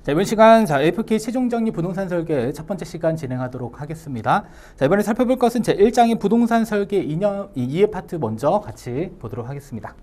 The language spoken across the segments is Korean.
자, 이번 시간 AFK 최종 정리 부동산 설계 첫 번째 시간 진행하도록 하겠습니다. 자, 이번에 살펴볼 것은 제 1장의 부동산 설계 이해 파트 먼저 같이 보도록 하겠습니다.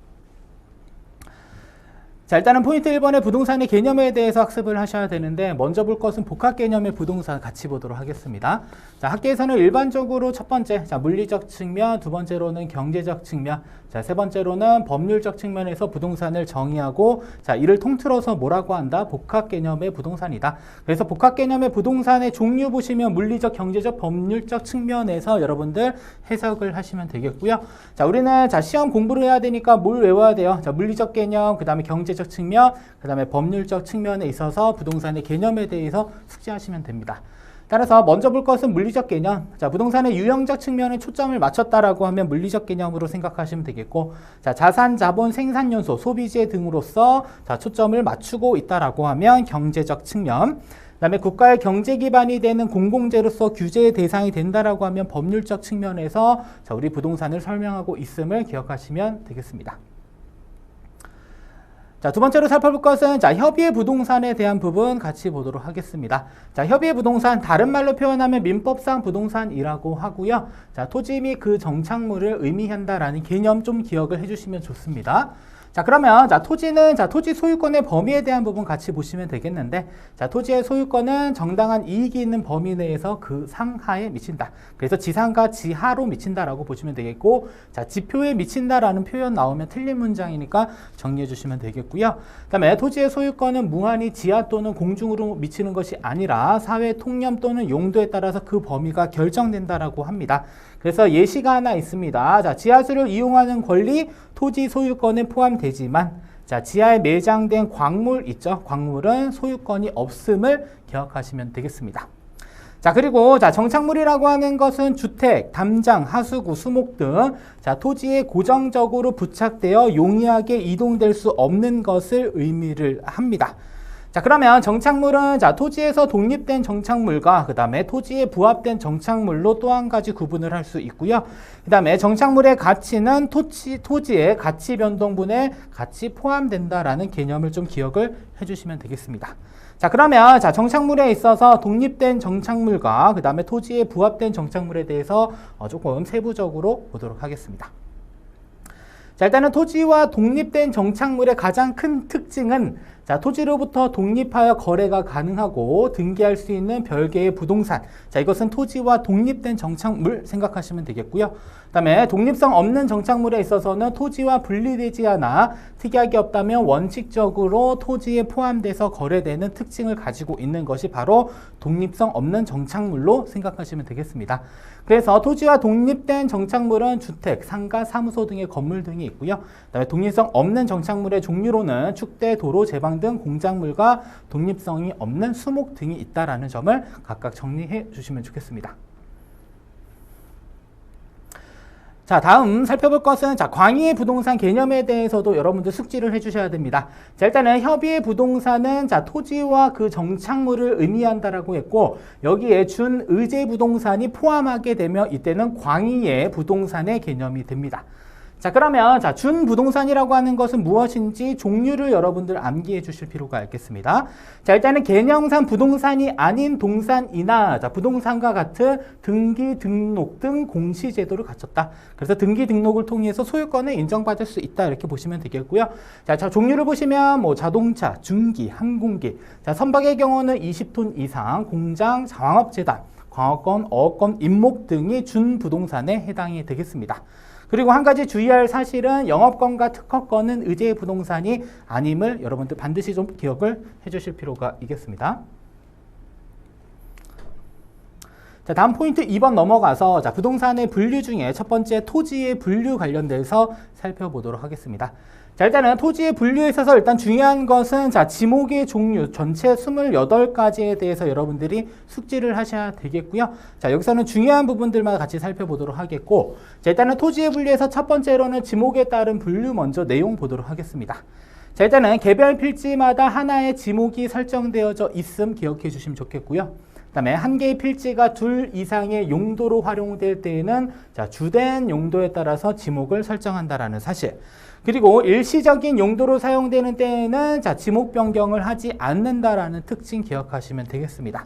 자, 일단은 포인트 1번의 부동산의 개념에 대해서 학습을 하셔야 되는데, 먼저 볼 것은 복합 개념의 부동산 같이 보도록 하겠습니다. 자, 학계에서는 일반적으로 첫 번째, 물리적 측면, 두 번째로는 경제적 측면, 자, 세 번째로는 법률적 측면에서 부동산을 정의하고, 자, 이를 통틀어서 뭐라고 한다? 복합 개념의 부동산이다. 그래서 복합 개념의 부동산의 종류 보시면 물리적, 경제적, 법률적 측면에서 여러분들 해석을 하시면 되겠고요. 자, 우리는 시험 공부를 해야 되니까 뭘 외워야 돼요? 자, 물리적 개념, 그 다음에 경제적 측면, 그 다음에 법률적 측면에 있어서 부동산의 개념에 대해서 숙지하시면 됩니다. 따라서 먼저 볼 것은 물리적 개념. 자, 부동산의 유형적 측면에 초점을 맞췄다라고 하면 물리적 개념으로 생각하시면 되겠고, 자, 자산, 자본, 생산 요소, 소비재 등으로서 초점을 맞추고 있다라고 하면 경제적 측면. 그다음에 국가의 경제 기반이 되는 공공재로서 규제의 대상이 된다라고 하면 법률적 측면에서 우리 부동산을 설명하고 있음을 기억하시면 되겠습니다. 자, 두 번째로 살펴볼 것은 협의의 부동산에 대한 부분 같이 보도록 하겠습니다. 자, 협의의 부동산, 다른 말로 표현하면 민법상 부동산이라고 하고요. 자, 토지 및 그 정착물을 의미한다라는 개념 좀 기억을 해주시면 좋습니다. 자, 그러면 토지는 토지 소유권의 범위에 대한 부분 같이 보시면 되겠는데, 자, 토지의 소유권은 정당한 이익이 있는 범위 내에서 그 상하에 미친다. 그래서 지상과 지하로 미친다라고 보시면 되겠고, 자, 지표에 미친다라는 표현 나오면 틀린 문장이니까 정리해 주시면 되겠고요. 그다음에 토지의 소유권은 무한히 지하 또는 공중으로 미치는 것이 아니라 사회 통념 또는 용도에 따라서 그 범위가 결정된다라고 합니다. 그래서 예시가 하나 있습니다. 자, 지하수를 이용하는 권리, 토지 소유권에 포함되지만, 자, 지하에 매장된 광물 있죠? 광물은 소유권이 없음을 기억하시면 되겠습니다. 자, 그리고 정착물이라고 하는 것은 주택, 담장, 하수구, 수목 등 토지에 고정적으로 부착되어 용이하게 이동될 수 없는 것을 의미를 합니다. 자, 그러면 정착물은 토지에서 독립된 정착물과 그 다음에 토지에 부합된 정착물로 또 한 가지 구분을 할 수 있고요. 그 다음에 정착물의 가치는 토지의 가치 변동분에 같이 포함된다라는 개념을 좀 기억을 해주시면 되겠습니다. 자, 그러면 정착물에 있어서 독립된 정착물과 그 다음에 토지에 부합된 정착물에 대해서 조금 세부적으로 보도록 하겠습니다. 자, 일단은 토지와 독립된 정착물의 가장 큰 특징은 토지로부터 독립하여 거래가 가능하고 등기할 수 있는 별개의 부동산. 자, 이것은 토지와 독립된 정착물 생각하시면 되겠고요. 그 다음에 독립성 없는 정착물에 있어서는 토지와 분리되지 않아 특이하게 없다면 원칙적으로 토지에 포함돼서 거래되는 특징을 가지고 있는 것이 바로 독립성 없는 정착물로 생각하시면 되겠습니다. 그래서 토지와 독립된 정착물은 주택, 상가, 사무소 등의 건물 등이 있고요. 그다음에 독립성 없는 정착물의 종류로는 축대, 도로, 제방 등 공작물과 독립성이 없는 수목 등이 있다라는 점을 각각 정리해 주시면 좋겠습니다. 자, 다음 살펴볼 것은 광의의 부동산 개념에 대해서도 여러분들 숙지를 해주셔야 됩니다. 자, 일단은 협의의 부동산은 토지와 그 정착물을 의미한다라고 했고, 여기에 준의제 부동산이 포함하게 되면 이때는 광의의 부동산의 개념이 됩니다. 자, 그러면 준부동산이라고 하는 것은 무엇인지 종류를 여러분들 암기해 주실 필요가 있겠습니다. 자, 일단은 개념상 부동산이 아닌 동산이나 부동산과 같은 등기, 등록 등 공시제도를 갖췄다. 그래서 등기, 등록을 통해서 소유권을 인정받을 수 있다. 이렇게 보시면 되겠고요. 자, 종류를 보시면 자동차, 중기, 항공기. 자, 선박의 경우는 20톤 이상, 공장, 자영업재단, 광업권, 어업권, 임목 등이 준부동산에 해당이 되겠습니다. 그리고 한 가지 주의할 사실은 영업권과 특허권은 의제 부동산이 아님을 여러분들 반드시 좀 기억을 해주실 필요가 있겠습니다. 자, 다음 포인트 2번 넘어가서 부동산의 분류 중에 첫 번째 토지의 분류 관련돼서 살펴보도록 하겠습니다. 자, 일단은 토지의 분류에 있어서 일단 중요한 것은 지목의 종류 전체 28가지에 대해서 여러분들이 숙지를 하셔야 되겠고요. 자, 여기서는 중요한 부분들만 같이 살펴보도록 하겠고, 자, 일단은 토지의 분류에서 첫 번째로는 지목에 따른 분류 먼저 내용 보도록 하겠습니다. 자, 일단은 개별 필지마다 하나의 지목이 설정되어져 있음 기억해 주시면 좋겠고요. 그 다음에 한 개의 필지가 둘 이상의 용도로 활용될 때에는 주된 용도에 따라서 지목을 설정한다라는 사실. 그리고 일시적인 용도로 사용되는 때에는 자, 지목 변경을 하지 않는다라는 특징 기억하시면 되겠습니다.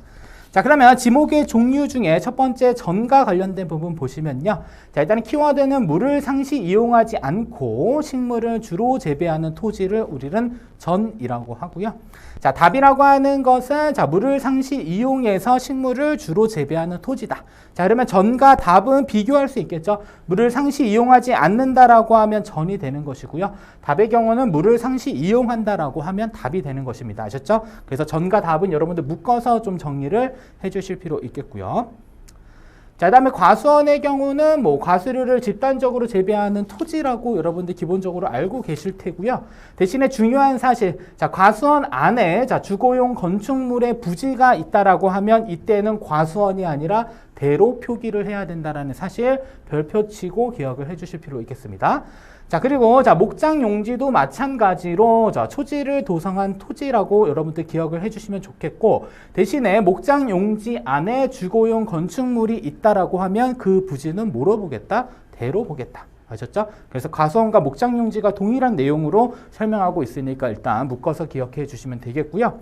자, 그러면 지목의 종류 중에 첫 번째 전과 관련된 부분 보시면요. 자, 일단 키워드는 물을 상시 이용하지 않고 식물을 주로 재배하는 토지를 우리는 전이라고 하고요. 자, 답이라고 하는 것은 자, 물을 상시 이용해서 식물을 주로 재배하는 토지다. 자, 그러면 전과 답은 비교할 수 있겠죠. 물을 상시 이용하지 않는다라고 하면 전이 되는 것이고요. 답의 경우는 물을 상시 이용한다라고 하면 답이 되는 것입니다. 아셨죠? 그래서 전과 답은 여러분들 묶어서 좀 정리를 해주실 필요 있겠고요. 자, 그다음에 과수원의 경우는 뭐 과수류를 집단적으로 재배하는 토지라고 여러분들 기본적으로 알고 계실 테고요. 대신에 중요한 사실, 자, 과수원 안에 자, 주거용 건축물의 부지가 있다라고 하면 이때는 과수원이 아니라 대로 표기를 해야 된다라는 사실 별표 치고 기억을 해주실 필요 있겠습니다. 자, 그리고 자, 목장 용지도 마찬가지로 자, 초지를 도성한 토지라고 여러분들 기억을 해주시면 좋겠고, 대신에 목장 용지 안에 주거용 건축물이 있다라고 하면 그 부지는 뭐로 보겠다? 대로 보겠다. 아셨죠? 그래서 과수원과 목장 용지가 동일한 내용으로 설명하고 있으니까 일단 묶어서 기억해 주시면 되겠고요.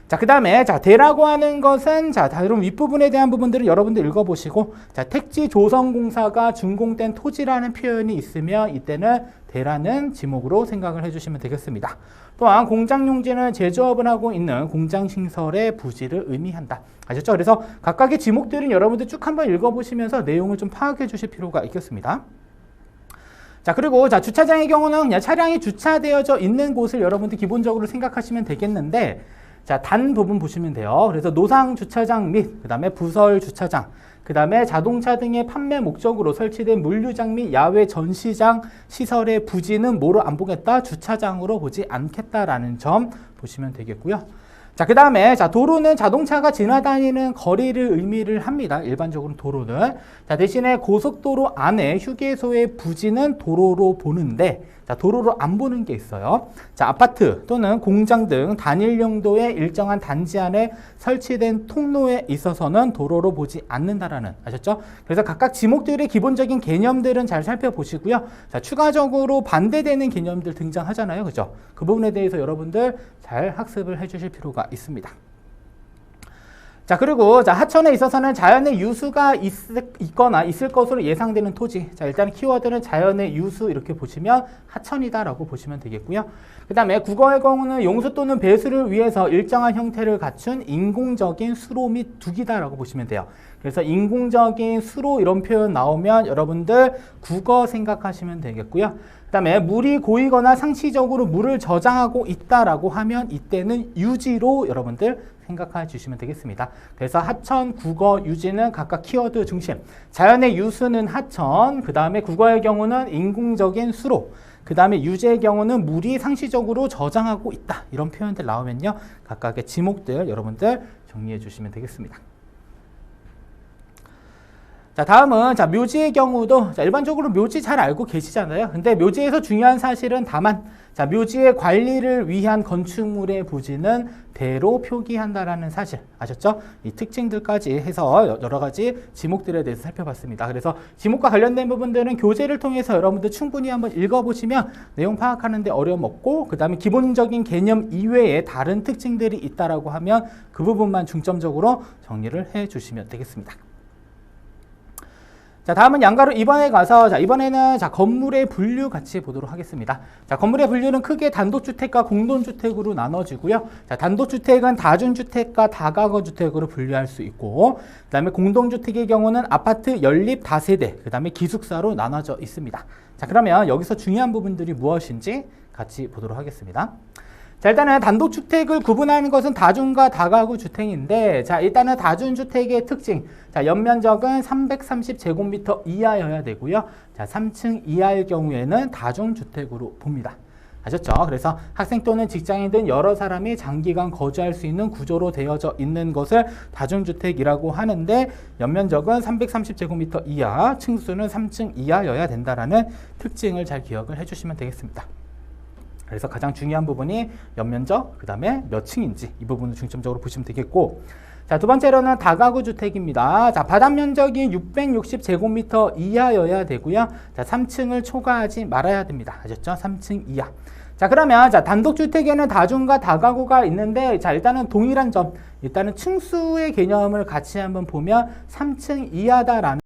자, 그 다음에, 자, 대라고 하는 것은, 자, 다른 윗부분에 대한 부분들은 여러분들 읽어보시고, 자, 택지 조성공사가 준공된 토지라는 표현이 있으면 이때는 대라는 지목으로 생각을 해주시면 되겠습니다. 또한 공장용지는 제조업을 하고 있는 공장시설의 부지를 의미한다. 아셨죠? 그래서 각각의 지목들은 여러분들 쭉 한번 읽어보시면서 내용을 좀 파악해 주실 필요가 있겠습니다. 자, 그리고 자, 주차장의 경우는 그냥 차량이 주차되어져 있는 곳을 여러분들 기본적으로 생각하시면 되겠는데, 자, 단 부분 보시면 돼요. 그래서 노상 주차장 및 그 다음에 부설 주차장, 그 다음에 자동차 등의 판매 목적으로 설치된 물류장 및 야외 전시장 시설의 부지는 뭐로 안 보겠다? 주차장으로 보지 않겠다라는 점 보시면 되겠고요. 자, 그 다음에 자, 도로는 자동차가 지나다니는 거리를 의미를 합니다. 일반적으로 도로는. 자, 대신에 고속도로 안에 휴게소의 부지는 도로로 보는데, 자, 도로로 안 보는 게 있어요. 자, 아파트 또는 공장 등 단일 용도의 일정한 단지 안에 설치된 통로에 있어서는 도로로 보지 않는다라는, 아셨죠? 그래서 각각 지목들의 기본적인 개념들은 잘 살펴보시고요. 자, 추가적으로 반대되는 개념들 등장하잖아요. 그죠? 그 부분에 대해서 여러분들 잘 학습을 해주실 필요가 있습니다. 자, 그리고 자, 하천에 있어서는 자연의 유수가 있거나 있을 것으로 예상되는 토지. 자, 일단 키워드는 자연의 유수 이렇게 보시면 하천이다라고 보시면 되겠고요. 그 다음에 국어의 경우는 용수 또는 배수를 위해서 일정한 형태를 갖춘 인공적인 수로 및 둑이다라고 보시면 돼요. 그래서 인공적인 수로 이런 표현 나오면 여러분들 국어 생각하시면 되겠고요. 그 다음에 물이 고이거나 상시적으로 물을 저장하고 있다라고 하면 이때는 유지로 여러분들 생각해 주시면 되겠습니다. 그래서 하천, 국어, 유지는 각각 키워드 중심. 자연의 유수는 하천, 그 다음에 국어의 경우는 인공적인 수로, 그 다음에 유지의 경우는 물이 상시적으로 저장하고 있다. 이런 표현들 나오면요. 각각의 지목들 여러분들 정리해 주시면 되겠습니다. 자, 다음은 자, 묘지의 경우도 자, 일반적으로 묘지 잘 알고 계시잖아요. 근데 묘지에서 중요한 사실은 다만 자, 묘지의 관리를 위한 건축물의 부지는 대로 표기한다라는 사실 아셨죠? 이 특징들까지 해서 여러 가지 지목들에 대해서 살펴봤습니다. 그래서 지목과 관련된 부분들은 교재를 통해서 여러분들 충분히 한번 읽어보시면 내용 파악하는 데 어려움 없고, 그 다음에 기본적인 개념 이외에 다른 특징들이 있다라고 하면 그 부분만 중점적으로 정리를 해주시면 되겠습니다. 자, 다음은 양가로 2번에 가서 자, 이번에는 자, 건물의 분류 같이 보도록 하겠습니다. 자, 건물의 분류는 크게 단독주택과 공동주택으로 나눠지고요. 자, 단독주택은 다중주택과 다가구주택으로 분류할 수 있고, 그 다음에 공동주택의 경우는 아파트 연립 다세대, 그 다음에 기숙사로 나눠져 있습니다. 자, 그러면 여기서 중요한 부분들이 무엇인지 같이 보도록 하겠습니다. 자, 일단은 단독주택을 구분하는 것은 다중과 다가구 주택인데, 자, 일단은 다중주택의 특징. 자, 연면적은 330제곱미터 이하여야 되고요. 자, 3층 이하일 경우에는 다중주택으로 봅니다. 아셨죠? 그래서 학생 또는 직장인등 여러 사람이 장기간 거주할 수 있는 구조로 되어져 있는 것을 다중주택이라고 하는데, 연면적은 330제곱미터 이하, 층수는 3층 이하여야 된다라는 특징을 잘 기억을 해주시면 되겠습니다. 그래서 가장 중요한 부분이 연면적, 그 다음에 몇 층인지 이 부분을 중점적으로 보시면 되겠고, 자, 두 번째로는 다가구 주택입니다. 자, 바닥 면적이 660제곱미터 이하여야 되고요. 자, 3층을 초과하지 말아야 됩니다. 아셨죠? 3층 이하. 자, 그러면 자, 단독주택에는 다중과 다가구가 있는데, 자, 일단은 동일한 점, 일단은 층수의 개념을 같이 한번 보면 3층 이하다라는